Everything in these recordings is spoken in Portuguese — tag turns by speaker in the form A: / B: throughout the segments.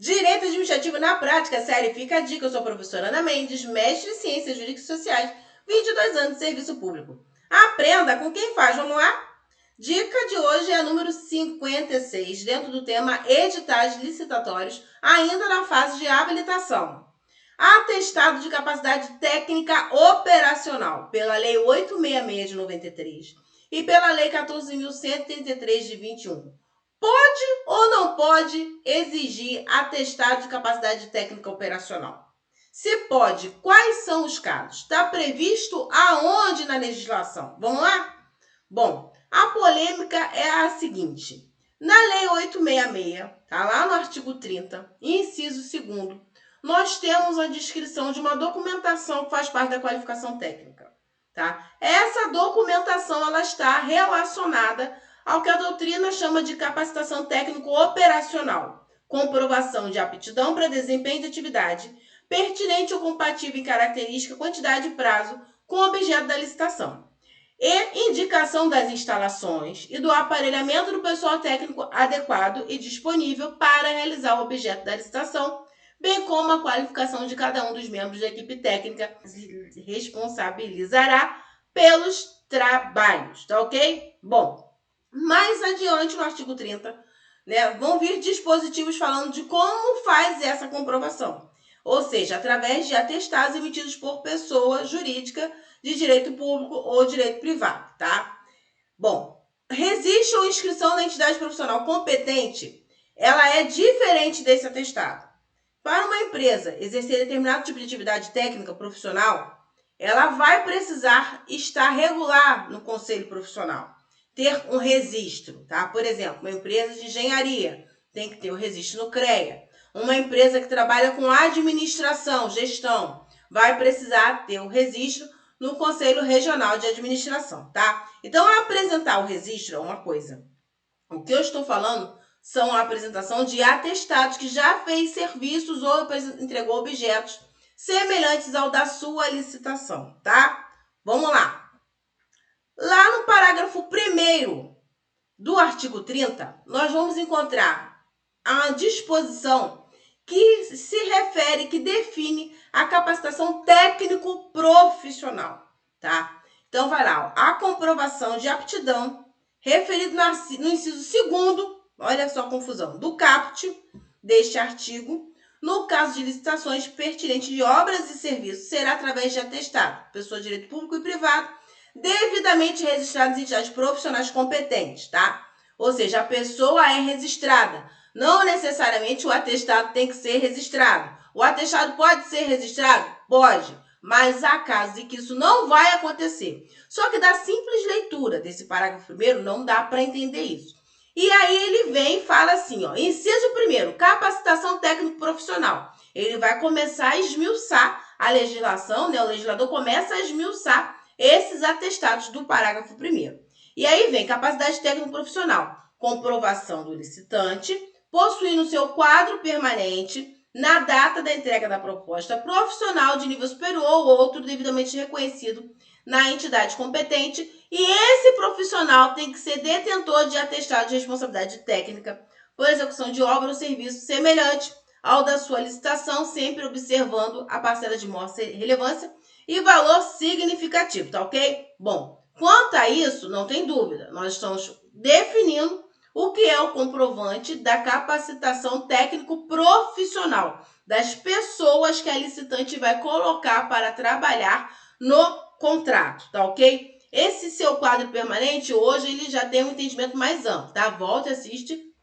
A: Direito Administrativo na Prática, série Fica a Dica. Eu sou a professora Ana Mendes, mestre em Ciências Jurídicas e Sociais, 22 anos de serviço público. Aprenda com quem faz, vamos lá? Dica de hoje é a número 56, dentro do tema editais licitatórios, ainda na fase de habilitação. Atestado de capacidade técnica operacional, pela Lei 866 de 93 e pela Lei 14.133 de 21. Pode ou não pode exigir atestado de capacidade técnica operacional? Se pode, quais são os casos? Está previsto aonde na legislação? Vamos lá? Bom, a polêmica é a seguinte. Na Lei 866, tá lá no artigo 30, inciso 2º, nós temos a descrição de uma documentação que faz parte da qualificação técnica, tá? Essa documentação ela está relacionada ao que a doutrina chama de capacitação técnico-operacional, comprovação de aptidão para desempenho de atividade, pertinente ou compatível em característica, quantidade e prazo com o objeto da licitação, e indicação das instalações e do aparelhamento do pessoal técnico adequado e disponível para realizar o objeto da licitação, bem como a qualificação de cada um dos membros da equipe técnica se responsabilizará pelos trabalhos, tá ok? Bom, mais adiante no artigo 30, vão vir dispositivos falando de como faz essa comprovação. Ou seja, através de atestados emitidos por pessoa jurídica de direito público ou direito privado, tá? Bom, registro ou inscrição na entidade profissional competente, ela é diferente desse atestado. Para uma empresa exercer determinado tipo de atividade técnica profissional, ela vai precisar estar regular no conselho profissional, ter um registro, tá? Por exemplo, uma empresa de engenharia tem que ter o registro no CREA. Uma empresa que trabalha com administração, gestão, vai precisar ter o registro no Conselho Regional de Administração, tá? Então, apresentar o registro é uma coisa. O que eu estou falando são a apresentação de atestados que já fez serviços ou entregou objetos semelhantes ao da sua licitação, tá? Vamos lá. Lá no parágrafo 1º do artigo 30, nós vamos encontrar a disposição que se refere, que define a capacitação técnico-profissional, tá? Então, vai lá, ó, a comprovação de aptidão, referido no inciso 2º, olha só a confusão, do caput deste artigo, no caso de licitações pertinentes de obras e serviços, será através de atestado, pessoa de direito público e privado, devidamente registrados em entidades profissionais competentes, tá? Ou seja, a pessoa é registrada. Não necessariamente o atestado tem que ser registrado. O atestado pode ser registrado? Pode, mas há casos em que isso não vai acontecer. Só que da simples leitura desse parágrafo 1º não dá para entender isso. E aí ele vem e fala assim, ó, inciso 1º, capacitação técnico-profissional. Ele vai começar a esmiuçar a legislação, o legislador começa a esmiuçar esses atestados do parágrafo 1º. E aí vem capacidade técnico-profissional, comprovação do licitante, possuir no seu quadro permanente, na data da entrega da proposta profissional de nível superior ou outro devidamente reconhecido na entidade competente, e esse profissional tem que ser detentor de atestado de responsabilidade técnica por execução de obra ou serviço semelhante ao da sua licitação, sempre observando a parcela de maior relevância e valor significativo, tá ok? Bom, quanto a isso, não tem dúvida, nós estamos definindo o que é o comprovante da capacitação técnico-profissional das pessoas que a licitante vai colocar para trabalhar no contrato, tá ok? Esse seu quadro permanente, hoje, ele já tem um entendimento mais amplo, tá? Volta e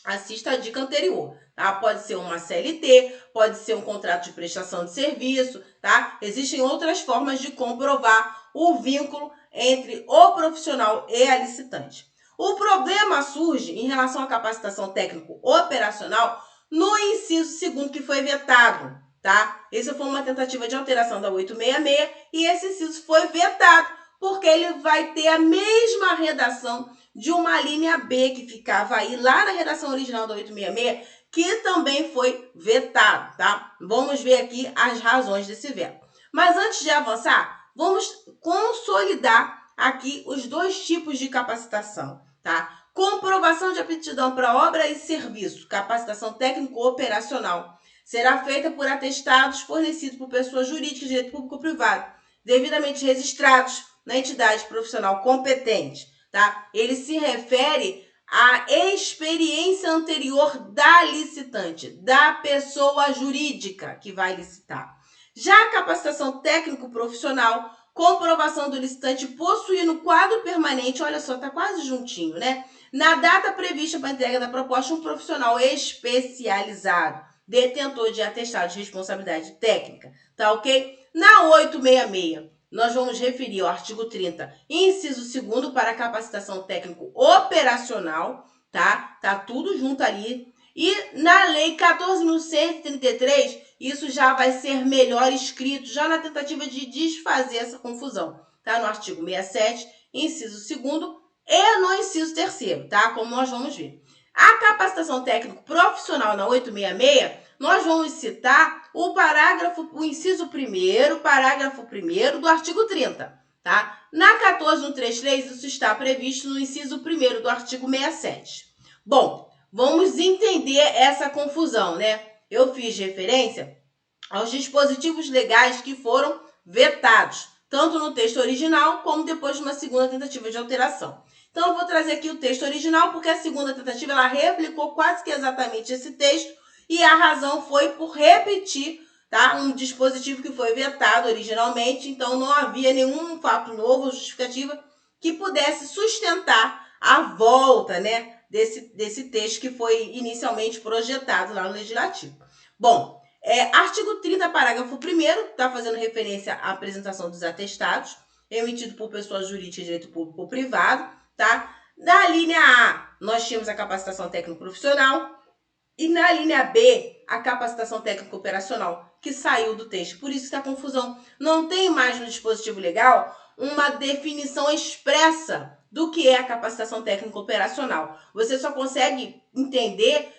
A: assista a dica anterior, tá? Pode ser uma CLT, pode ser um contrato de prestação de serviço, tá? Existem outras formas de comprovar o vínculo entre o profissional e a licitante. O problema surge em relação à capacitação técnico-operacional no inciso 2º, que foi vetado, tá? Essa foi uma tentativa de alteração da 866 e esse inciso foi vetado, porque ele vai ter a mesma redação de uma linha B que ficava aí lá na redação original da 866, que também foi vetado, tá? Vamos ver aqui as razões desse veto. Mas antes de avançar, vamos consolidar aqui os dois tipos de capacitação, tá? Comprovação de aptidão para obra e serviço, capacitação técnico-operacional, será feita por atestados fornecidos por pessoas jurídicas de direito público ou privado, devidamente registrados na entidade profissional competente, tá? Ele se refere à experiência anterior da licitante, da pessoa jurídica que vai licitar. Já a capacitação técnico-profissional, comprovação do licitante possuir no quadro permanente, olha só, tá quase juntinho, né? Na data prevista para a entrega da proposta, um profissional especializado, detentor de atestado de responsabilidade técnica, tá ok? Na 866, nós vamos referir ao artigo 30, inciso 2º, para capacitação técnico-operacional, tá? Tá tudo junto ali. E na lei 14.133, isso já vai ser melhor escrito, já na tentativa de desfazer essa confusão, tá? No artigo 67, inciso 2º, e no inciso 3º, tá? Como nós vamos ver. A capacitação técnico profissional na 866, nós vamos citar o inciso 1º, parágrafo 1º do artigo 30, tá? Na 14.133, isso está previsto no inciso 1º do artigo 67. Bom, vamos entender essa confusão, né? Eu fiz referência aos dispositivos legais que foram vetados, tanto no texto original como depois de uma segunda tentativa de alteração. Então, eu vou trazer aqui o texto original, porque a segunda tentativa ela replicou quase que exatamente esse texto, e a razão foi por repetir, tá, um dispositivo que foi vetado originalmente, então não havia nenhum fato novo ou justificativa que pudesse sustentar a volta, né, desse texto que foi inicialmente projetado lá no Legislativo. Bom, artigo 30, parágrafo 1º, está fazendo referência à apresentação dos atestados, emitido por pessoa jurídica de direito público ou privado, tá? Na linha A, nós tínhamos a capacitação técnico-profissional, e na linha B, a capacitação técnico-operacional, que saiu do texto. Por isso que a confusão. Não tem mais no dispositivo legal uma definição expressa do que é a capacitação técnico-operacional. Você só consegue entender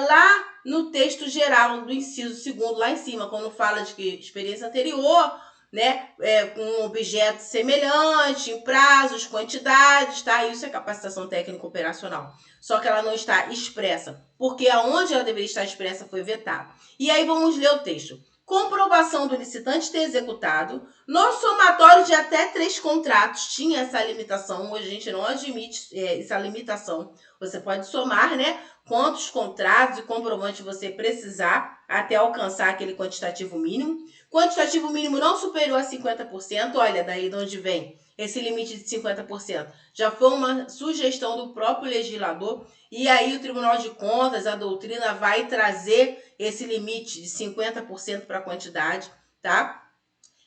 A: lá no texto geral do inciso 2º, lá em cima, quando fala de que experiência anterior, né, com um objeto semelhante, em prazos, quantidades, tá? Isso é capacitação técnico-operacional. Só que ela não está expressa, porque aonde ela deveria estar expressa foi vetado. E aí vamos ler o texto. Comprovação do licitante ter executado, no somatório de até 3 contratos, tinha essa limitação, hoje a gente não admite essa limitação. Você pode somar, né, quantos contratos e comprovantes você precisar até alcançar aquele quantitativo mínimo. Quantitativo mínimo não superior a 50%, olha daí de onde vem esse limite de 50%. Já foi uma sugestão do próprio legislador, e aí o Tribunal de Contas, a doutrina, vai trazer esse limite de 50% para a quantidade, tá?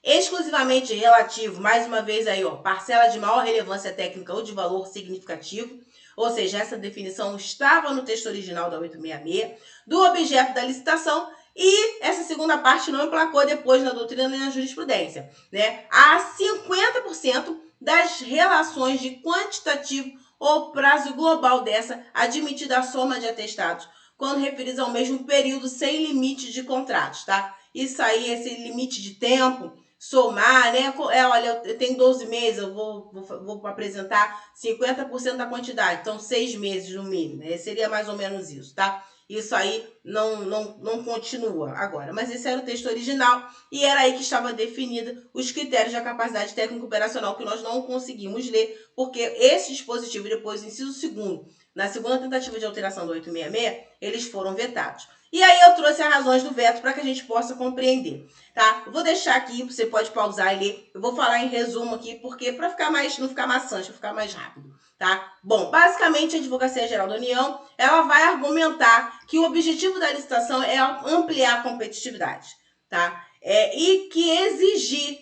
A: Exclusivamente relativo, mais uma vez aí, ó, parcela de maior relevância técnica ou de valor significativo, ou seja, essa definição estava no texto original da 866, do objeto da licitação, e essa segunda parte não emplacou depois na doutrina nem na jurisprudência, né? Há 50% das relações de quantitativo ou prazo global dessa admitida a soma de atestados, quando referidos ao mesmo período sem limite de contratos, tá? Isso aí, esse limite de tempo, somar, né? Olha, eu tenho 12 meses, eu vou apresentar 50% da quantidade, então 6 meses no mínimo, né? Seria mais ou menos isso, tá? Isso aí não continua agora, mas esse era o texto original e era aí que estava definido os critérios da capacidade técnico-operacional que nós não conseguimos ler, porque esse dispositivo, depois do inciso 2º, na segunda tentativa de alteração do 866, eles foram vetados. E aí eu trouxe as razões do veto para que a gente possa compreender, tá? Eu vou deixar aqui, você pode pausar e ler. Eu vou falar em resumo aqui, porque para não ficar maçante, para ficar mais rápido, tá? Bom, basicamente a Advocacia Geral da União, ela vai argumentar que o objetivo da licitação é ampliar a competitividade, tá? E que exigir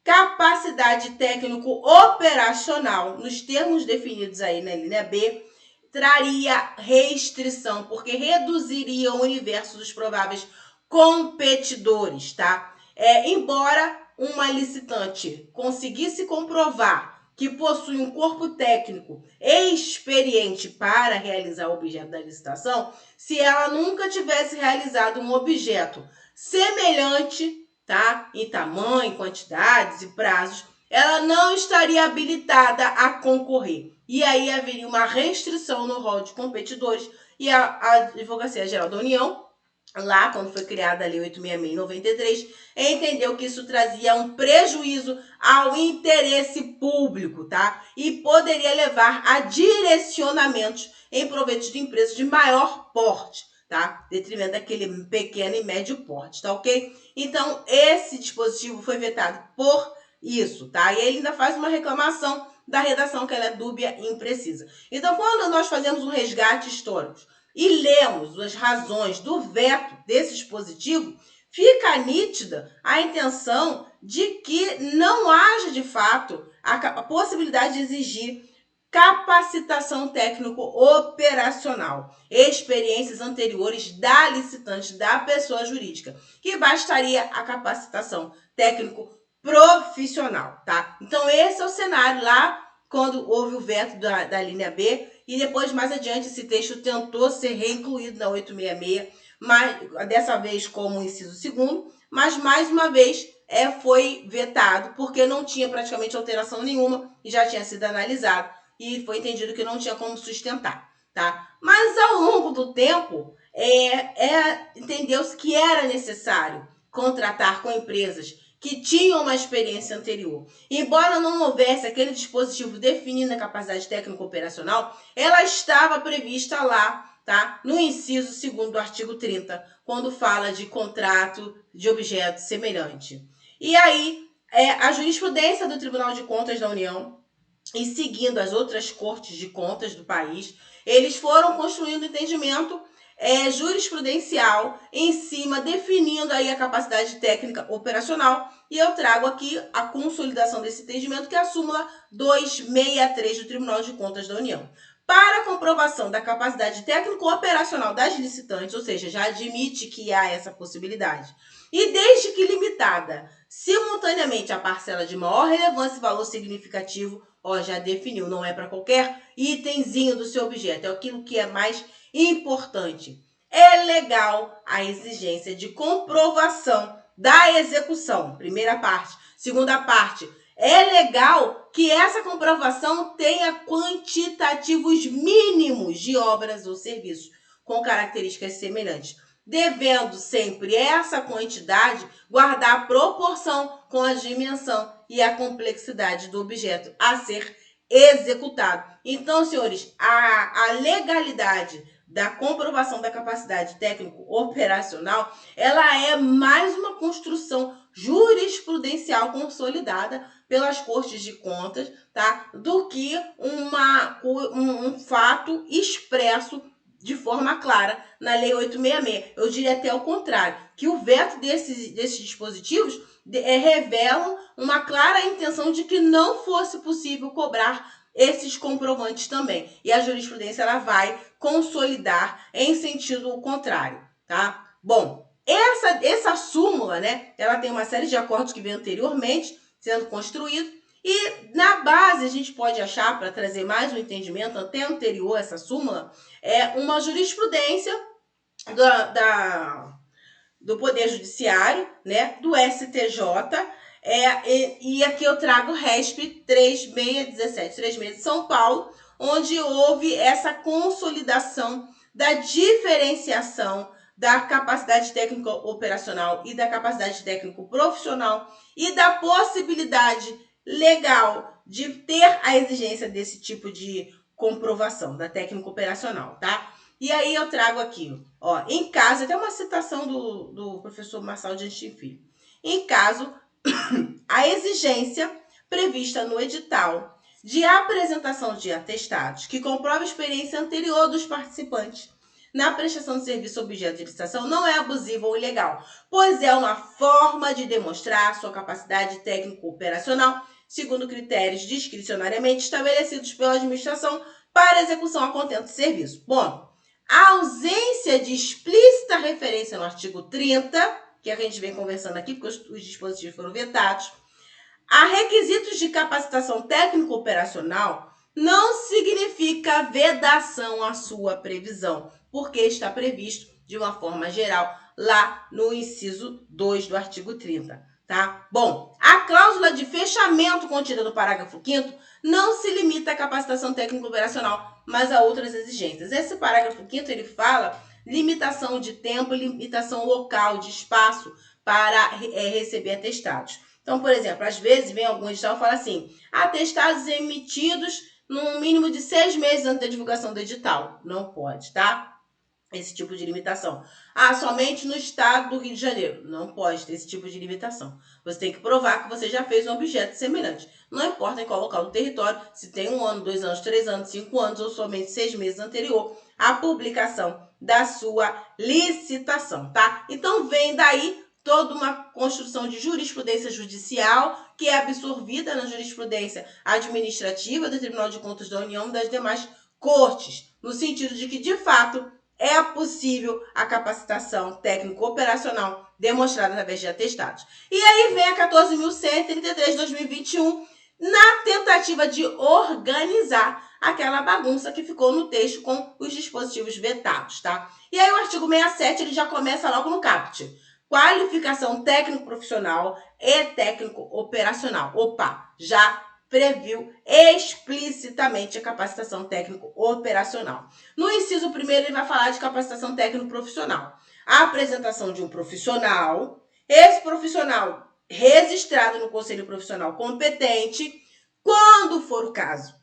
A: capacidade técnico-operacional, nos termos definidos aí na linha B, traria restrição, porque reduziria o universo dos prováveis competidores, tá? Embora uma licitante conseguisse comprovar que possui um corpo técnico experiente para realizar o objeto da licitação, se ela nunca tivesse realizado um objeto semelhante, tá? Em tamanho, quantidades e prazos, ela não estaria habilitada a concorrer. e aí haveria uma restrição no rol de competidores, e a Advocacia Geral da União, lá quando foi criada a Lei 866 em 93, entendeu que isso trazia um prejuízo ao interesse público, tá? E poderia levar a direcionamentos em proveito de empresas de maior porte, tá? Detrimento daquele pequeno e médio porte, tá ok? Então, esse dispositivo foi vetado por isso, tá? E ele ainda faz uma reclamação da redação, que ela é dúbia e imprecisa. Então, quando nós fazemos um resgate histórico e lemos as razões do veto desse dispositivo, fica nítida a intenção de que não haja, de fato, a possibilidade de exigir capacitação técnico-operacional, experiências anteriores da licitante, da pessoa jurídica, que bastaria a capacitação técnico-profissional, tá? Então, esse é o cenário lá quando houve o veto da linha B, e depois, mais adiante, esse texto tentou ser reincluído na 866, mas, dessa vez como inciso 2º, mas, mais uma vez, foi vetado, porque não tinha praticamente alteração nenhuma e já tinha sido analisado, e foi entendido que não tinha como sustentar, tá? Mas, ao longo do tempo, entendeu-se que era necessário contratar com empresas que tinham uma experiência anterior. Embora não houvesse aquele dispositivo definindo a capacidade técnico-operacional, ela estava prevista lá, tá? No inciso 2º do artigo 30, quando fala de contrato de objeto semelhante. E aí, a jurisprudência do Tribunal de Contas da União, e seguindo as outras cortes de contas do país, eles foram construindo entendimento jurisprudencial em cima, definindo aí a capacidade técnica operacional, e eu trago aqui a consolidação desse entendimento, que é a súmula 263 do Tribunal de Contas da União. Para a comprovação da capacidade técnico-operacional das licitantes, ou seja, já admite que há essa possibilidade, e desde que limitada simultaneamente à parcela de maior relevância e valor significativo, já definiu, não é para qualquer itemzinho do seu objeto, é aquilo que é mais importante. É legal a exigência de comprovação da execução, primeira parte. Segunda parte, é legal que essa comprovação tenha quantitativos mínimos de obras ou serviços com características semelhantes, devendo sempre essa quantidade guardar proporção com a dimensão e a complexidade do objeto a ser executado. Então, senhores, a legalidade da comprovação da capacidade técnico-operacional, ela é mais uma construção jurisprudencial consolidada pelas cortes de contas, tá? Do que um fato expresso de forma clara na Lei 866. Eu diria até o contrário, que o veto desses dispositivos revelam uma clara intenção de que não fosse possível cobrar esses comprovantes também. E a jurisprudência ela vai consolidar em sentido contrário, tá? Bom, essa súmula, né, ela tem uma série de acordos que vem anteriormente sendo construído, e na base a gente pode achar, para trazer mais um entendimento até anterior a essa súmula, uma jurisprudência do Poder Judiciário, né, do STJ, e aqui eu trago o RESP 3617 de São Paulo, onde houve essa consolidação da diferenciação da capacidade técnico-operacional e da capacidade técnico-profissional e da possibilidade legal de ter a exigência desse tipo de comprovação da técnico-operacional, tá? E aí eu trago aqui, em caso, até uma citação do professor Marçal de Antin Filho. Em caso, a exigência prevista no edital de apresentação de atestados que comprova a experiência anterior dos participantes na prestação de serviço objeto de licitação não é abusiva ou ilegal, pois é uma forma de demonstrar sua capacidade técnico-operacional segundo critérios discricionariamente estabelecidos pela administração para execução a contento do serviço. Bom, a ausência de explícita referência no artigo 30, que a gente vem conversando aqui, porque os dispositivos foram vetados, a requisitos de capacitação técnico-operacional não significa vedação à sua previsão, porque está previsto de uma forma geral lá no inciso 2 do artigo 30. tá? Bom, a cláusula de fechamento contida no parágrafo 5º não se limita à capacitação técnica operacional, mas a outras exigências. Esse parágrafo 5º, ele fala limitação de tempo e limitação local, de espaço para receber atestados. Então, por exemplo, às vezes vem algum edital e fala assim, atestados emitidos no mínimo de 6 meses antes da divulgação do edital. Não pode, tá? Esse tipo de limitação. Somente no estado do Rio de Janeiro. Não pode ter esse tipo de limitação. Você tem que provar que você já fez um objeto semelhante. Não importa em qual local do território, se tem 1 ano, 2 anos, 3 anos, 5 anos ou somente 6 meses anterior à publicação da sua licitação, tá? Então vem daí toda uma construção de jurisprudência judicial que é absorvida na jurisprudência administrativa do Tribunal de Contas da União e das demais cortes, no sentido de que, de fato, é possível a capacitação técnico-operacional demonstrada através de atestados. E aí vem a 14.133 de 2021, na tentativa de organizar aquela bagunça que ficou no texto com os dispositivos vetados, tá? E aí o artigo 67, ele já começa logo no caput. Qualificação técnico-profissional e técnico-operacional. Opa, já previu explicitamente a capacitação técnico-operacional. No inciso 1º, ele vai falar de capacitação técnico-profissional. A apresentação de um profissional, esse profissional registrado no Conselho Profissional competente, quando for o caso.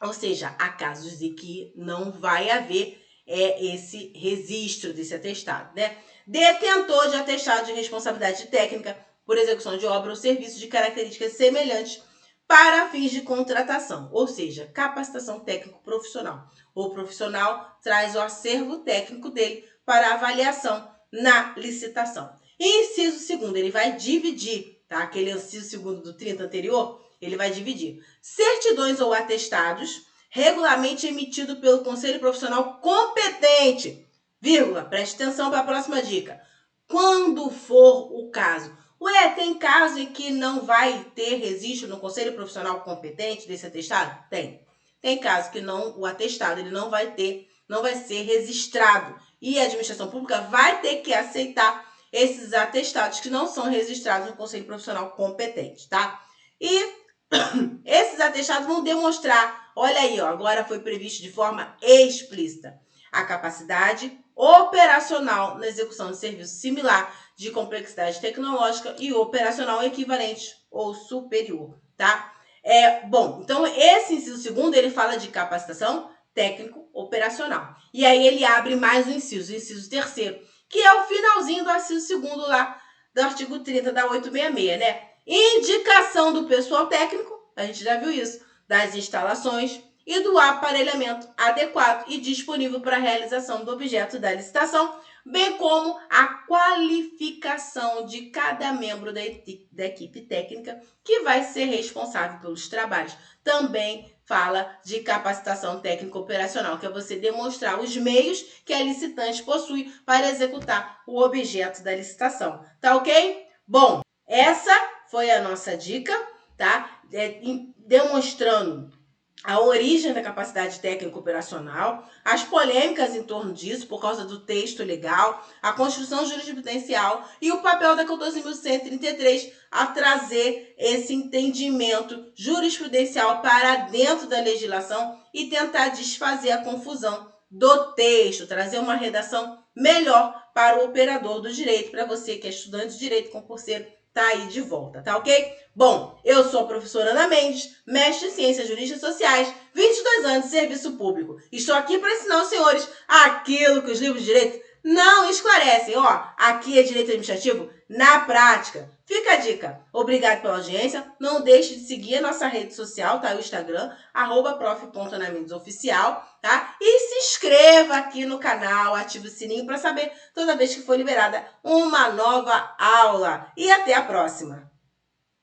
A: Ou seja, há casos em que não vai haver esse registro desse atestado, né? Detentor de atestado de responsabilidade técnica por execução de obra ou serviço de características semelhantes para fins de contratação, ou seja, capacitação técnico-profissional. O profissional traz o acervo técnico dele para avaliação na licitação. Inciso 2º, ele vai dividir, tá? Aquele inciso 2º do 30 anterior, ele vai dividir certidões ou atestados regularmente emitido pelo Conselho Profissional competente, vírgula, preste atenção para a próxima dica, quando for o caso. Tem caso em que não vai ter registro no Conselho Profissional competente desse atestado? Tem. Tem caso que não, o atestado ele não vai ser registrado. E a administração pública vai ter que aceitar esses atestados que não são registrados no Conselho Profissional competente, tá? E esses atestados vão demonstrar, olha aí, ó, agora foi previsto de forma explícita, a capacidade operacional na execução de serviço similar de complexidade tecnológica e operacional equivalente ou superior, tá? Bom, então esse inciso 2º, ele fala de capacitação técnico-operacional. E aí ele abre mais um inciso, o inciso 3º, que é o finalzinho do inciso 2º lá do artigo 30 da 866, né? Indicação do pessoal técnico, a gente já viu isso, das instalações e do aparelhamento adequado e disponível para a realização do objeto da licitação, bem como a qualificação de cada membro da equipe técnica que vai ser responsável pelos trabalhos. Também fala de capacitação técnico-operacional, que é você demonstrar os meios que a licitante possui para executar o objeto da licitação. Tá ok? Bom, essa foi a nossa dica, tá? Demonstrando a origem da capacidade técnica operacional, as polêmicas em torno disso por causa do texto legal, a construção jurisprudencial e o papel da 14.133 a trazer esse entendimento jurisprudencial para dentro da legislação e tentar desfazer a confusão do texto, trazer uma redação melhor para o operador do direito, para você que é estudante de direito, concurseiro, tá aí de volta, tá ok? Bom, eu sou a professora Ana Mendes, mestre em Ciências Jurídicas Sociais, 22 anos de serviço público. Estou aqui para ensinar aos senhores aquilo que os livros de direito não esclarecem. Ó, aqui é direito administrativo na prática. Fica a dica. Obrigado pela audiência. Não deixe de seguir a nossa rede social, tá? O Instagram, @prof.anamendsoficial, tá? E se inscreva aqui no canal, ative o sininho para saber toda vez que for liberada uma nova aula. E até a próxima!